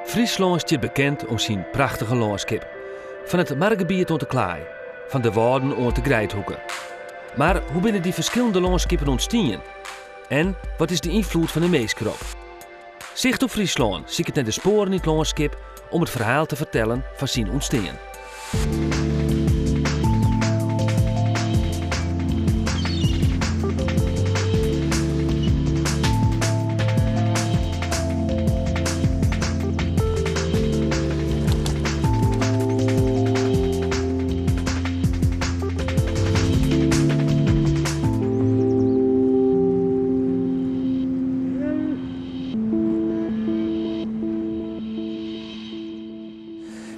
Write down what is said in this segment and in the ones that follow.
Friesland is bekend om zijn prachtige landschap. Van het Margebied tot de Klaai, van de Wouden tot de Grijthoeken. Maar hoe binnen die verschillende landschappen ontstaan? En wat is de invloed van de meeskrop? Zicht op Friesland zie ik het naar de sporen in het landschap om het verhaal te vertellen van zijn ontstaan.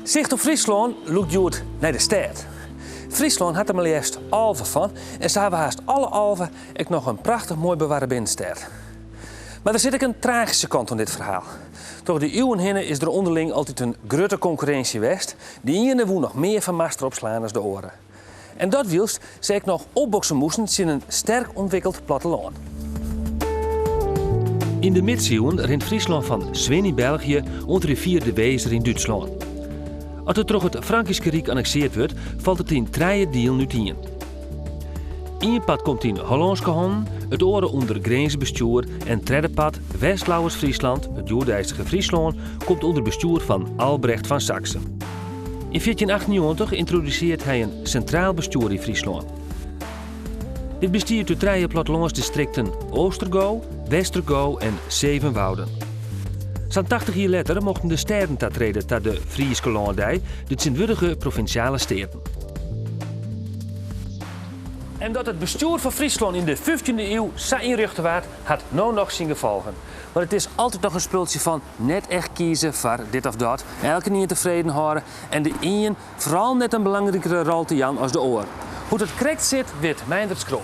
Zicht op Friesland loopt Joet naar de stad. Friesland had er maar eerst alven van en ze hebben haast alle alven ook nog een prachtig mooi bewaarde binnenstad. Maar er zit ook een tragische kant aan dit verhaal. Door de eeuwen heen is er onderling altijd een grote concurrentie geweest. Die ene woe nog meer van master opslaan als de oren. En dat wilst ze ook nog opboksen moesten in een sterk ontwikkeld platteland. In de middeleeuwen rint Friesland van Zwin in België onder de rivier de Wezer in Duitsland. Als het door het Frankische Rijk annexeerd wordt, valt het in drie delen uiteen. Eén pad komt in Hollandse handen, het oren onder grensbestuur en het derde pad, West-Lauwers-Friesland, het Joodijzige Friesland, komt onder bestuur van Albrecht van Saxe. In 1498 introduceert hij een centraal bestuur in Friesland. Dit bestiert uit drie plattelandsdistricten Oostergo, Westergo en Zevenwouden. Zo'n 80 jaar later mochten de steden treden tot de Friese landij, de zinwürdige provinciale steden. En dat het bestuur van Friesland in de 15e eeuw zo inricht werd, had nou nog zijn gevolgen. Maar het is altijd nog een spultje van net echt kiezen voor dit of dat, elke niet tevreden houden en de een vooral net een belangrijkere rol te jan als de oor. Hoe het correct zit, weet Meindert Skroon.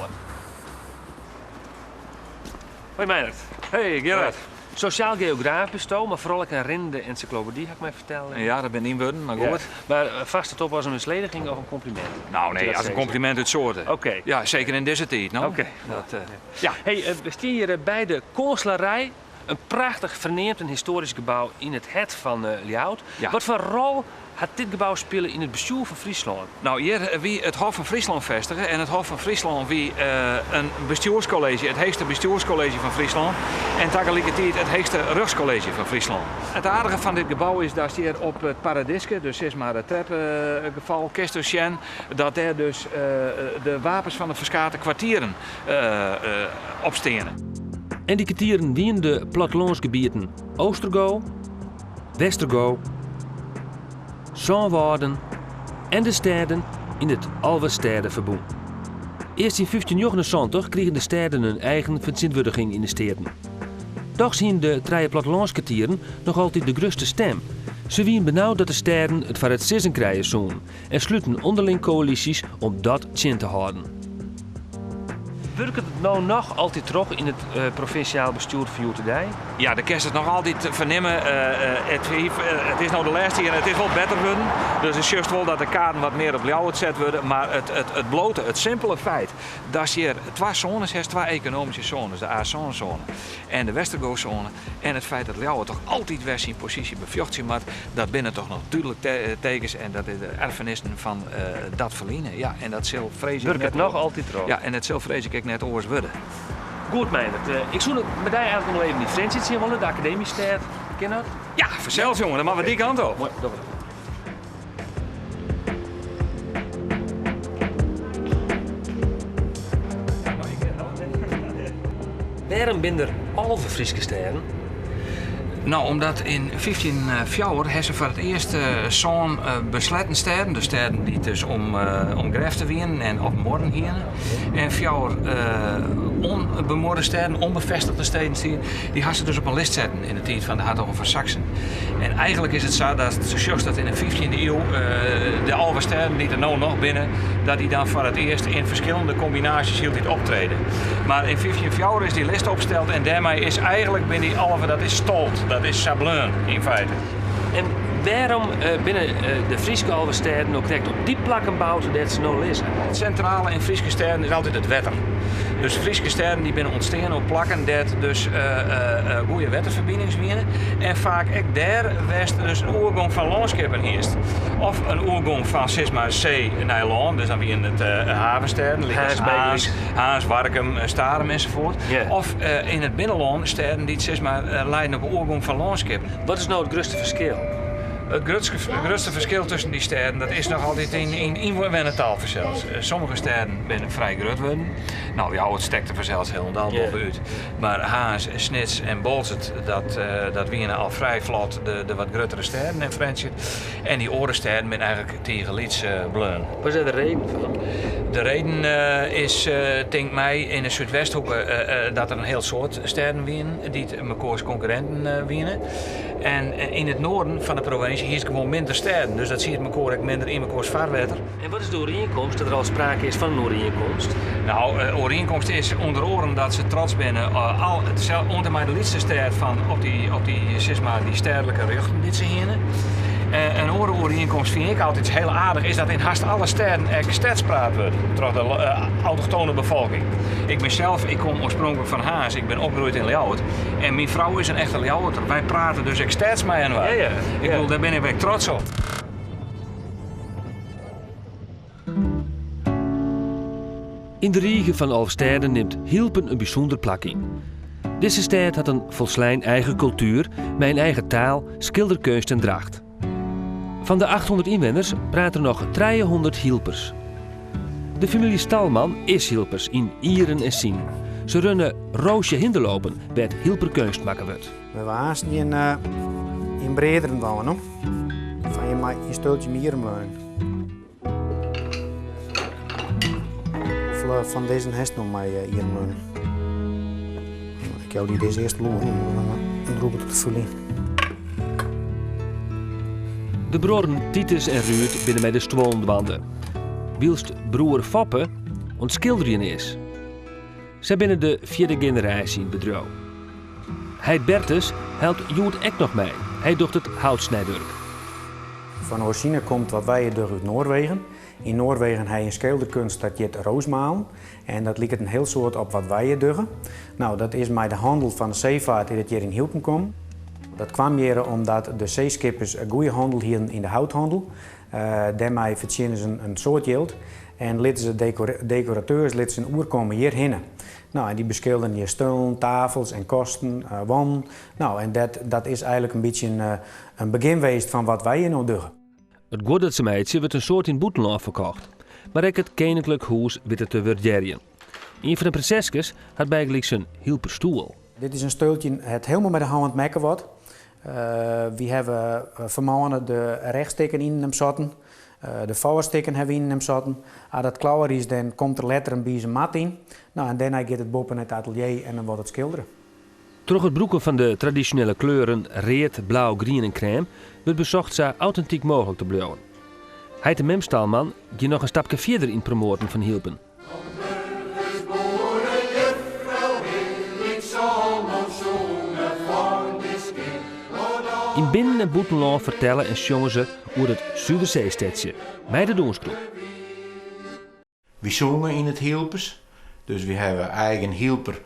Hoi Meindert. Hey Gerard. Sociaal geograaf bestoom, maar vooral ook een rende encyclopedie, ga ik mij vertellen. Ja, dat ben ik inworden, maar goed. Ja. Maar vast het op als een mislediging of een compliment? Nou nee, als een compliment uit soorten. Oké. Ja, zeker in deze tijd. Nou. Oké. Ja. Hey, we staan hier bij de Koonslarij. Een prachtig verneemd en historisch gebouw in het hart van Ljouwert. Ja. Wat voor rol gaat dit gebouw spelen in het bestuur van Friesland? Nou, hier wie het Hof van Friesland vestigen. En het Hof van Friesland wie een bestuurscollege, het hoogste bestuurscollege van Friesland. En tegelijkertijd het hoogste rechtscollege van Friesland. Het aardige van dit gebouw is dat hier op het paradiske, dus is maar het trappengeval, Kesterschen, dat daar dus de wapens van de verschillende kwartieren opstenen. En die kwartieren wien de plattelandsgebieden Oostergo, Westergo, Zonwouden en de steden in het Alverstedenverbond. Eerst in 1579 kregen de steden hun eigen verzinwürdiging in de steden. Toch zien de drie plattelandskwartieren nog altijd de grootste stem. Ze wien benauwd dat de steden het voor het sissen krijgen zoen en sluiten onderling coalities om dat chin te houden. Werkt het nou nog altijd terug in het provinciaal bestuur van Joeterdij? Ja, de kerst is nog altijd vernemen. Het is nou de laatste hier en het is wel beter worden. Dus het is juist wel dat de kaarten wat meer op Ljouwert gezet worden. Maar het blote, het simpele feit dat je twee zones hebt, twee economische zones. De A-zone en de Westergo-zone. En het feit dat Ljouwert toch altijd weer zijn positie bevjocht maar dat binnen toch nog duidelijk tekens. En dat is de erfenissen van dat verliezen. Ja, en dat zal vrees ik Werkt het nog altijd terug? Ja, en het zal vrees ik net oors worden. Goed, Meindert. Ik zou het met jou eigenlijk nog even die Frans iets zien willen, de academische tijd. Ken je dat? Ja, vanzelf jongen, dan maken we die kant op. Mooi, dat was het. Waarom zijn er alve Friese steden? Nou, omdat in 1504 hebben ze voor het eerst zo'n besletten steden, de steden die dus om greften winnen en op morgen gingen. En 4 onbemoorde steden, onbevestigde steden, die hadden ze dus op een list zetten in de tijd van de Hertogen van Saxen. En eigenlijk is het zo dat zoals dat in de 15e eeuw de alve steden die er nou nog binnen, dat die dan voor het eerst in verschillende combinaties hield optreden. Maar in 1504 is die list opgesteld en daarmee is eigenlijk binnen die alve, dat is stolt. Dat is Sablon in feite. En waarom binnen de Friese alvesteden ook direct op die plakken bouwt dat ze nou lezen? Het centrale in Friese steden is altijd het wetter. Dus Friese sterren die binnen ontstaan op plakken dat dus goede waterverbindingswinnen. En vaak ook daar west dus een oorgang van landscheppen eerst. Of een oorgang van Sisma C naar land, dus dan weer in het havensterren, Haas, Warkum, Starem enzovoort. Yeah. Of in het binnenland sterren die Sisma leiden op een oorgang van landscheppen. Wat is nou het grootste verschil? Het grootste verschil tussen die sterren, dat is nog altijd in inwonentaalverschil. Sommige sterren zijn vrij groot worden. Nou ja, het stekte vanzelfs helemaal bovenuit. Maar Haas, Snits en Bolzert, dat winnen al vrij vlot de wat grotere sterren in Fransje. En die andere sterren zijn eigenlijk tegen lieds bleun. Wat is de reden van? De reden is, denk mij, in de Zuidwesthoek dat er een heel soort sterren winnen, die elkaars concurrenten winnen. En in het noorden van de provincie hier is gewoon minder sterren, dus dat ziet elkaar ook minder in elkaars vaarwater. En wat is de overeenkomst, dat er al sprake is van een overeenkomst? Nou, de overeenkomst is onder oren dat ze trots zijn onder mij de liefste ster van op die sterlijke ruggen die ze hier. Een andere overeenkomst vind ik altijd heel aardig, is dat in haast alle sterren stadspraat wordt door de autochtone bevolking. Ik kom oorspronkelijk van Haas, ik ben opgegroeid in Ljouwert. En mijn vrouw is een echte Ljouwerter. Wij praten dus stads mee en waar. Ja. Ik bedoel, daar ben ik wel trots op. In de Riege van Alfstede neemt Hilpen een bijzonder plak in. Deze stad had een volslijn eigen cultuur, met een eigen taal, schilderkunst en dracht. Van de 800 inwoners praten er nog 300 Hilpers. De familie Stalman is Hilpers in Ieren en Sien. Ze runnen Roosje Hinderlopen bij het Hilperkunst maken wordt. We waren in Brederen dan, no? Van je maar een stukje meer omleun. Van deze hest nog maar hier omleun. Ik heb die deze eerste loer, dan roep ik het te vullen. De broeren Titus en Ruud binnen bij de Stwoonwanden. Wielst broer Foppe ontschilderen is. Zij binnen de 4e generatie in het bedrijf. Heid Bertus helpt Joet ek nog mee. Hij doet het houtsnijwerk. Van origine komt wat wij door uit Noorwegen. In Noorwegen heb je een schilderkunst dat je het roosmaal. En dat lijkt een heel soort op wat wij doen. Nou, dat is met de handel van de zeevaart die dat hier in Hilpen komt. Dat kwam hier omdat de zeeskippers een goede handel hielden in de houthandel. Daarmee verdienen ze een soort geld. En lieten ze decorateurs een oer komen hierheen. Nou, en die beschilderen hier stoelen, tafels en kosten, wanden. Nou, en dat is eigenlijk een beetje een begin geweest van wat wij hier nou doen. Het Goddardse meidje wordt een soort in Boetenland verkocht. Maar ook het koninklijk huis wordt het te waarderen. Een van de prinsesjes had bijgelijk zijn Hilperstoel. Dit is een stoeltje het helemaal met de hand maken wordt. We hebben vanmorgen de rechtstikken in hem zaten. De vouwenstikken hebben we in hem zaten. Als dat klauwer is, dan komt er letter een beetje mat in. Nou, en daarna gaat het boven het atelier en dan wordt het schilderen. Door het broeken van de traditionele kleuren reed, blauw, groen en crème wordt bezocht zo authentiek mogelijk te blijven. Hij de Memstalman die nog een stapje verder in het promoten van Hilpen. In Binnen- en Boetenland vertellen en zongen ze over het Zuiderzeestedje, bij de Doensgroep. We zongen in het Hilpers, dus we hebben eigen Hilper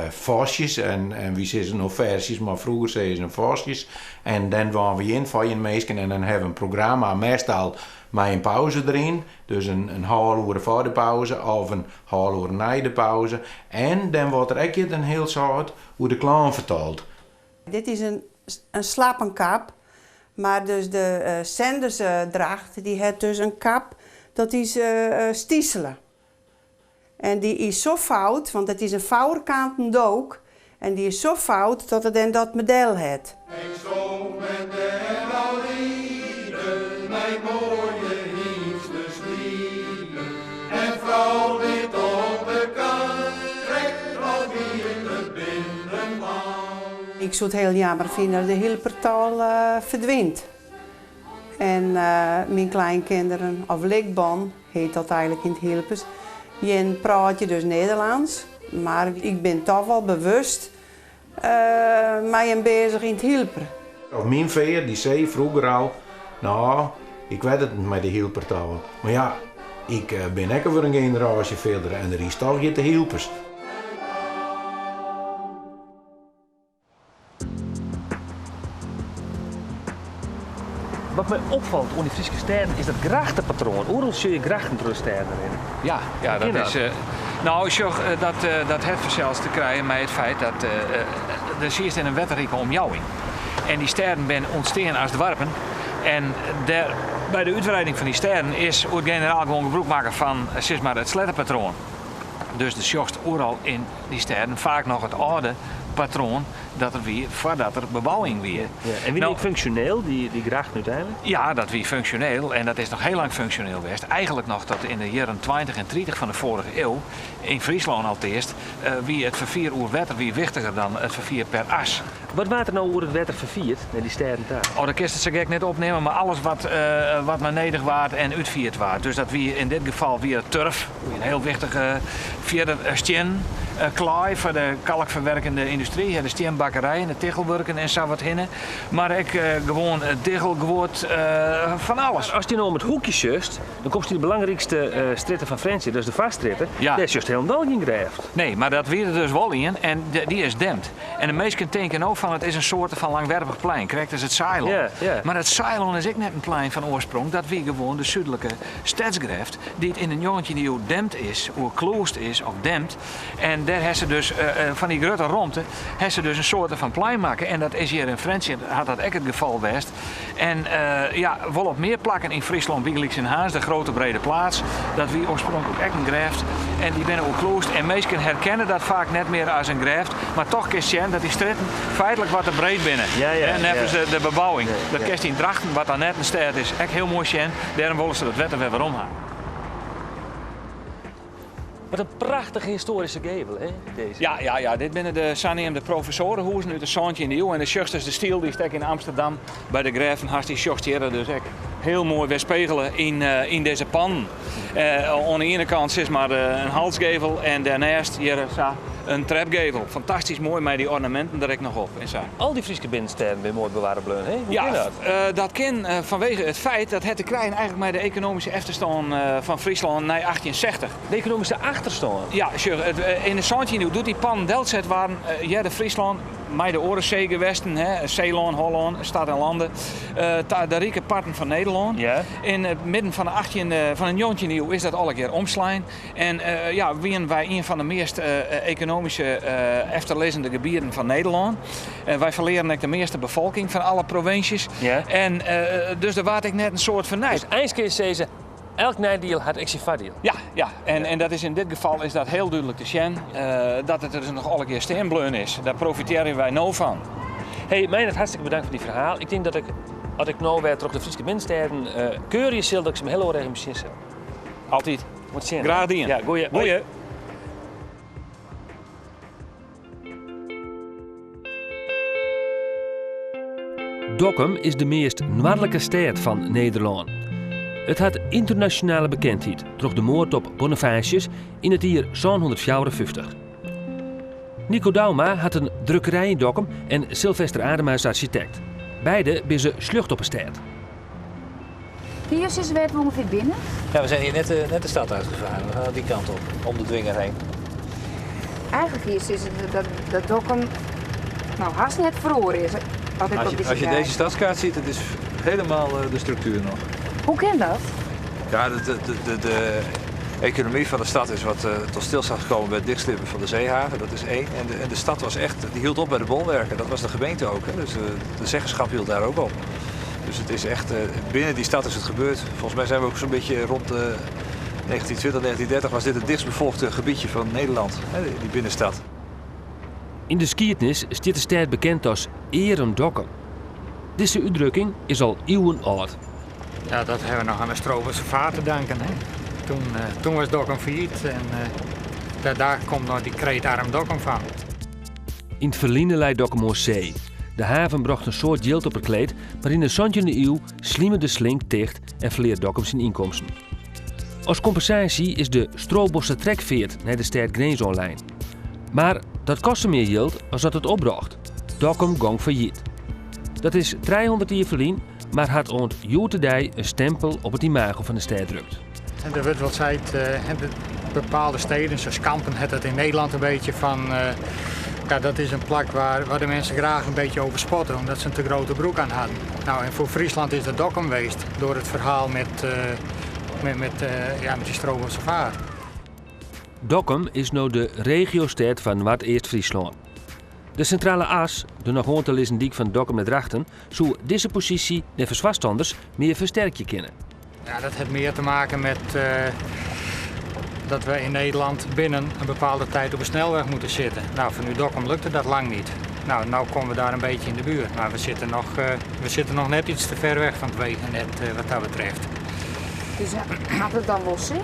vastjes en wie zeggen nog versies, maar vroeger zeiden ze vastjes. En dan waren we in van je meesken en dan hebben we een programma meestal met een pauze erin. Dus een half uur voor de pauze of een half uur na de pauze. En dan wordt er ook een heel soort hoe de klant vertelt. Dit is een slapenkap, maar dus de zendersdracht die heeft dus een kap, dat is stieselen. En die is zo fout, want het is een vouwerkanten doek, en die is zo fout dat het dan dat model heeft. Ik zong met de lieden, mijn mooie hiemsters lieden, en vrouw dit op de kant, trekt wat hier te binnen wou. Ik zou het heel jammer vinden dat de Hilpertaal verdwijnt. En mijn kleinkinderen, of Likban, heet dat eigenlijk in het Hilpers, die praat je dus Nederlands, maar ik ben toch wel bewust met bezig in het Hilper. Of mijn veer die zei vroeger al, nou, ik weet het niet met de Hilpertaal. Maar ja, Ik ben ook weer een generatie verder en er is toch je te hielpers. Wat mij opvalt onder die Friese steden is dat grachtenpatroon. Overal zie je grachten door de steden erin. Ja, dat is... nou, ik zag dat het zelfs te krijgen met het feit dat er zie je in een wetterrijke omjouwing. En die steden zijn ontstaan als dwarpen. En bij de uitbreiding van die steden is het generaal gewoon gebruik maken van zeg maar, het slettenpatroon. Dus de zocht overal in die steden vaak nog het oude patroon dat er weer voordat er bebouwing weer. Ja, en wie functioneel, die grachten uiteindelijk? Ja, dat wie functioneel en dat is nog heel lang functioneel geweest. Eigenlijk nog tot in de jaren 20 en 30 van de vorige eeuw, in Friesland al het eerst, wie het vervier oer wetter wie wichtiger dan het vervier per as. Wat water er nou oer het wetter vervierd naar die steden daar? Oh, dat kist het zo gek net opnemen, maar alles wat maar nedig waard en uitvierd waard. Dus dat wie in dit geval weer turf, een heel wichtige vierde stien. Klaai voor de kalkverwerkende industrie, de steenbakkerij en de tegelwerken en zo wat hinnen. Maar ik gewoon tegelgewoord van alles. Als je nou om het hoekje zust, dan komt je de belangrijkste stritten van Fransje, dus de vaststritten. Ja. Dat is juist helemaal geen grijft. Nee, maar dat weer er dus wel in en die is dempt. En de meesten denken ook van het is een soort van langwerpig plein. Krijgt dus het Ceylon. Ja, ja. Maar het Ceylon is ook net een plein van oorsprong. Dat wie gewoon de zuidelijke stadsgreft, die het in een jongetje die hoe dempt is, hoe kloost is of dempt. En daar hebben ze dus van die grote romte, hebben ze dus een soort van plein maken. En dat is hier in Fransje, had dat ook het geval geweest. En ja, wel op meer plakken in Friesland, Wiegelijks in Haas, de grote brede plaats. Dat wie oorspronkelijk ook een greft. En die zijn ook kloost. En meesten herkennen dat vaak net meer als een greft. Maar toch kist je dat die stritten feitelijk wat te breed binnen. Ja, ja, en even ja. de bebouwing. Ja, Dat ja. kist in Drachten, wat dan net een stad is, echt heel mooi zien. Daarom willen ze dat wetter weer waarom gaan. Wat een prachtige historische gevel, hè? Deze. Ja, dit binnen de Sanneem professorenhoezen uit de Zoontje in de Eeuw. En de sjocht is de stiel die stek in Amsterdam bij de Graven. Hartst die sjocht hier dus echt heel mooi weerspiegelen in deze pan. Aan de ene kant is maar een halsgevel en daarnaast hier een trapgevel. Fantastisch mooi met die ornamenten er ik nog op. Al die Friese binnensteden zijn mooi bewaren bleun, hè? Hoe Ja, kan dat? dat kan vanwege het feit dat het te krijgen eigenlijk met de economische achterstand van Friesland na 1860. De economische achterstand. Ja, sure. In de Zandje doet die pan deltzet waren de Friesland, met de Oorenzee gewesten, Zeeland, Holland, Stad en Landen, de rijke parten van Nederland. Ja. In het midden van een jongetje eeuw is dat alle keer omslaan. En wie wij een van de meest economische efterlezende gebieden van Nederland. Wij verleren ook de meeste bevolking van alle provincies. Ja. En dus daar waard ik net een soort van Dus eindelijk deze, elk nadeel had ik zijn voordeel. Ja. En dat is in dit geval is dat heel duidelijk te zien dat het er dus nog alle keer steenbleun is. Daar profiteren wij nou van. Hey, Meijnerd, hartstikke bedankt voor die verhaal. Ik denk dat als ik nou weer terug de Friese binnensteden keurig zal, dat ik ze me heel erg in mijn zin. Altijd. Moet zien. Graag gedaan. Ja, goeie. Goeie. Dokkum is de meest noordelijke stad van Nederland. Het had internationale bekendheid door de moord op Bonifacius in het jaar 754. Nico Dauma had een drukkerij in Dokkum en Sylvester Adema is architect. Beide zijn ze slucht op een stad. Hier is we ongeveer binnen. Ja, we zijn hier net de stad uitgevaren. We gaan die kant op, om de Dwinger heen. Eigenlijk hier is het dat Dokkum nou haast net verloren is. Als je deze stadskaart ziet, het is helemaal de structuur nog. Hoe kan dat? Ja, de economie van de stad is wat tot stilstand gekomen bij het dichtslippen van de zeehaven. Dat is één. En de stad was echt, die hield op bij de bolwerken. Dat was de gemeente ook. Hè. Dus de zeggenschap hield daar ook op. Dus het is echt, binnen die stad is het gebeurd. Volgens mij zijn we ook zo'n beetje rond 1920, 1930 was dit het dichtstbevolkte gebiedje van Nederland. Hè, die binnenstad. In de geschiedenis is dit de stad bekend als Erendokkum. Deze uitdrukking is al eeuwen oud. Ja, dat hebben we nog aan de Stroberse vaart te danken. Hè. Toen was Dokkum failliet en daar komt nog die kreet Arm Dokkum van. In het verliezen leidt Dokkum aan zee. De haven bracht een soort geld op het kleed, maar in de 17e eeuw slieme de slink dicht en verleert Dokkum zijn inkomsten. Als compensatie is de Strobosse trekveert naar de stad Grens online. Maar dat kostte meer geld als dat het opbracht. Dokkum ging failliet. Dat is 300 jaar verlien, maar had ont Joetedij een stempel op het imago van de stad drukt. En er wordt wel tijd, bepaalde steden, zoals Kampen, het het in Nederland een beetje van... Ja, dat is een plek waar de mensen graag een beetje over spotten, omdat ze een te grote broek aan hadden. Nou, en voor Friesland is dat Dokkum geweest, door het verhaal met die Strobelse vaart. Dokkum is nu de regiostad van Noord-Eerst-Friesland. De centrale as, de nog gewoon te lezen diek van Dokkum met Drachten, zou deze positie de verzwastanders meer versterken kunnen. Ja, dat heeft meer te maken met dat we in Nederland binnen een bepaalde tijd op een snelweg moeten zitten. Nou, voor nu Dokkum lukte dat lang niet. Nou komen we daar een beetje in de buurt, maar we zitten nog net iets te ver weg van het wegennet wat dat betreft. Dus had het dan wel zin?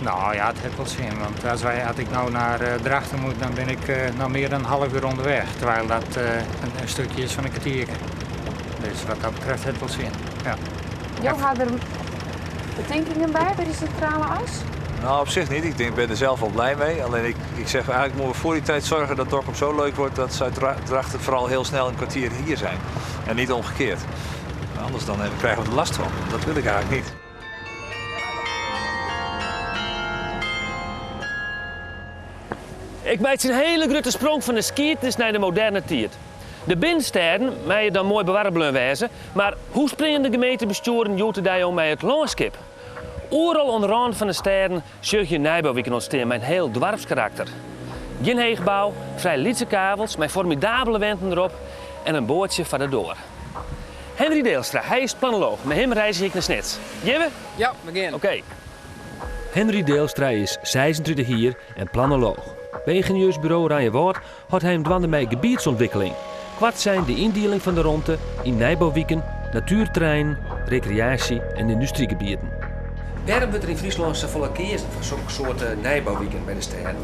Nou ja, het heeft wel zin, want als ik nou naar Drachten moet, dan ben ik nou meer dan een half uur onderweg. Terwijl dat een stukje is van een kwartier. Dus wat dat betreft heeft het wel zin. Ja. Jo, had er bedenkingen bij die centrale as? Nou, op zich niet. Ik ben er zelf wel blij mee. Alleen ik zeg eigenlijk moeten we voor die tijd zorgen dat Dokkum zo leuk wordt dat ze uit Drachten vooral heel snel een kwartier hier zijn. En niet omgekeerd. Maar anders dan krijgen we er last van. Dat wil ik eigenlijk niet. Ik maak een hele grote sprong van de skietnis naar de moderne tijd. De binnensteden mag je dan mooi bewarrelen wezen, maar hoe springen de gemeentebesturen joten daar om bij het landschap? Overal onderaan van de steden zul je nijbouwwijken ontstaan met een heel dorpskarakter. Geen heegbouw, vrij lietse kavels met formidabele wenten erop en een boordje van de door. Henry Deelstra, hij is planoloog. Met hem reis ik naar Snits. Jibbe? Ja, begin. Oké. Henry Deelstra is 26 jaar en planoloog. Bij ingenieursbureau Rijnwaard had hij hem dwanden bij gebiedsontwikkeling. Kwart zijn de indeling van de Ronte in nijbouwwijken, natuurterrein, recreatie en industriegebieden. Waarom wordt er in Friesland zo volle kiezen van zo'n soort nijbouwwijken bij de steden?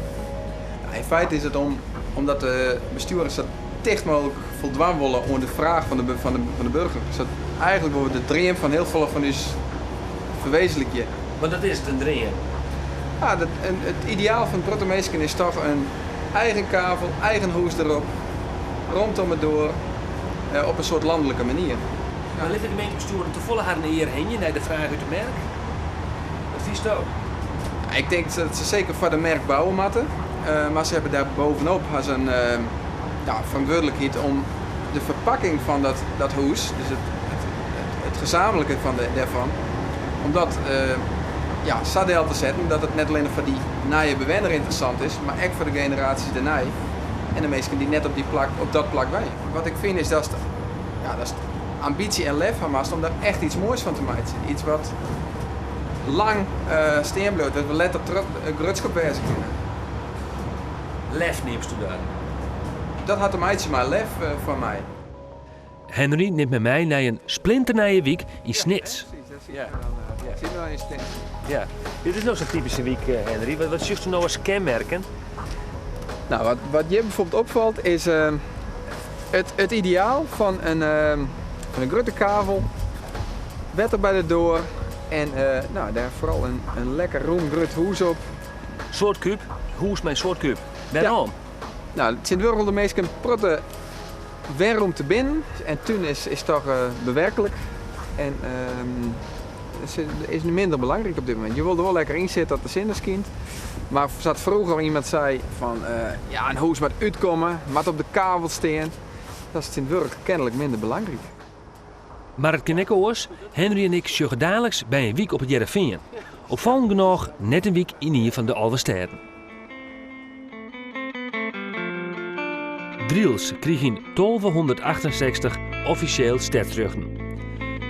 Nou, in feite is het omdat de bestuurders zo dicht mogelijk voldaan willen aan de vraag van de burger. Dus eigenlijk wordt de dream van heel veel van ons verwezenlijken. Maar dat is het, een dream. Ja, het ideaal van het burgemeester is toch een eigen kavel, eigen huis erop, rondom het door, op een soort landelijke manier. Maar ligt de gemeentebestuurder te volle haar eer heen naar de vraag uit de merk? Wat vies je ook? Ik denk dat ze zeker voor de merk bouwen moeten, maar ze hebben daar bovenop een verantwoordelijkheid om de verpakking van dat huis, dus het gezamenlijke daarvan, om dat zo deel te zetten dat het net alleen voor die nieuwe bewoner interessant is, maar ook voor de generaties daarna en de mensen die net op dat plak zijn. Wat ik vind is dat is ambitie en lef van Mast om daar echt iets moois van te maken. Iets wat lang steen blijft, dat we letterlijk grutskap wezen kunnen. Lef neemt u daar? Dat had een meidje maar lef van mij. Henry neemt met mij naar een splinternieuwe week in Snits. Ja, zit wel in Snits. Ja, dit is nou zo'n typische week, Henry. Wat zie je nou als kenmerken? Nou, wat je bijvoorbeeld opvalt is het ideaal van een grote kavel, wetter bij de door en daar vooral een lekker roem grut huis op. Soort kuub, huis mijn soort kuub. Waarom? Ja. Nou, het zijn wel de meeste protte warm te binnen en toen is toch bewerkelijk en is minder belangrijk op dit moment. Je wilde wel lekker inzitten dat de zinneskind. Maar zat vroeger iemand zei van een huis moet uitkomen, moet op de kavel staan. Dat is in werk kennelijk minder belangrijk. Maar het kan ook oors. Henry en ik sjoggen dagelijks bij een week op het Jereveen. Opvallend genoeg net een week in hier van de Alve Steden. Driels kreeg in 1268 officieel stadsrechten.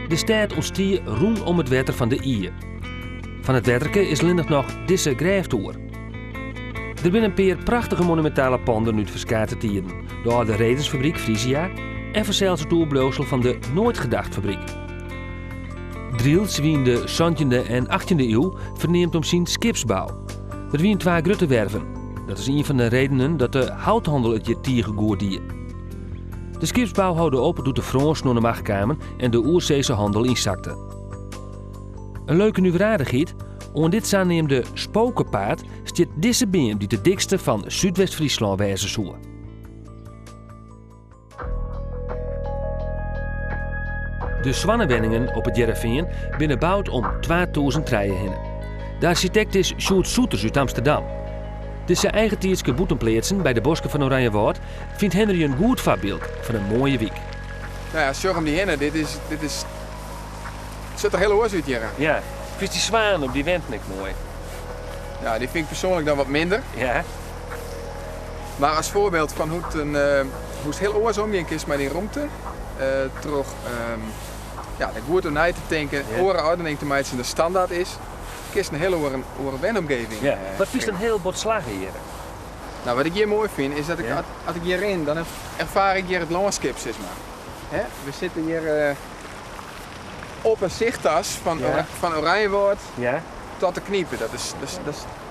De stad ontstie roem om het wetter van de Ier. Van het wetterke is lindig nog deze grijftoer. Er zijn een paar prachtige monumentale panden uit verskate tijden. De oude Redensfabriek Frisia en zelfs het oerbleusel van de Nooitgedachtfabriek. Driels wie in de 17e en 18e eeuw verneemt om zijn skipsbouw. Er waren 2 grote werven. Dat is een van de redenen dat de houthandel het hier tiergegoerd die. De skipsbouw houden op door de Fransen naar de macht kwamen en de Oerzeese handel inzakte. Een leuke nieuwswaardigheid, aan dit aanneemde spokenpaard stiet deze beam die de dikste van Zuidwest-Friesland wezen zou. De Zwannewenningen op het Jereveen binnen bouwd om 2000 treien heen. De architect is Sjoerd Soeters uit Amsterdam. De zijn eigen tijdske boetenplaatsen bij de bosken van Oranjewoud vindt Henry een goed voorbeeld van een mooie wiek. Nou ja, zorg om die hinnen, dit is... Het zit er heel oors uit hier. Ja, vind die zwaan op die wend niet mooi? Ja, die vind ik persoonlijk dan wat minder. Ja. Maar als voorbeeld van hoe het heel oors omgaan is met die ruimte, toch ja, de goed om na te denken, oren ordening te maken de standaard is, kies een hele oren wenomgeving. Ja. Wat vind je een heel bot slagen hier? Nou, wat ik hier mooi vind is dat ik, als ik hierin, dan ervaar ik hier het landschap, zeg maar. Hè? We zitten hier op een zichttas van Oranjewoud tot de Kniepen. Dat is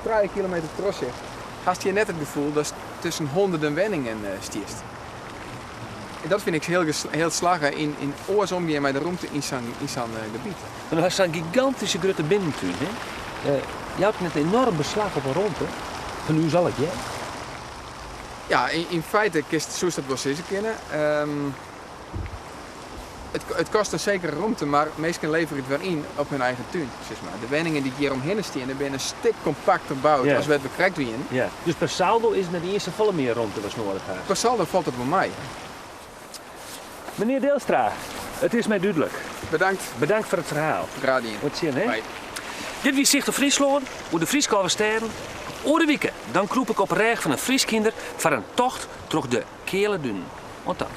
3 kilometer trotsje. Hast je net het gevoel dat je tussen honderden wenningen stiert. En dat vind ik heel slagen in oorsomgaan met de ruimte in zo'n gebied. Dan was zo'n gigantische grote binnentuin. Je hebt net een enorm beslag op een ruimte. Van nu zal ik, ja? Ja, in feite kist zoals dat wel zeggen kennen. Het kost een zekere ruimte, maar meestal leveren het weer in op hun eigen tuin. Zeg maar. De wenningen die hier omheen staan, die zijn een stuk compacter gebouwd als we het bekrijgt in. Ja. Dus per saldo is het met de eerste volle meer ruimte was nodig. Per saldo valt het bij mij. Meneer Deelstra, het is mij duidelijk. Bedankt. Bedankt voor het verhaal. Graag gedaan. Wat zie je, hè? Dit was Zicht op Friesland, hoe de Frieskalve sterren. Oor de dan kroep ik op reg van een Frieskinder voor een tocht door de Kele Dunen. Want dan.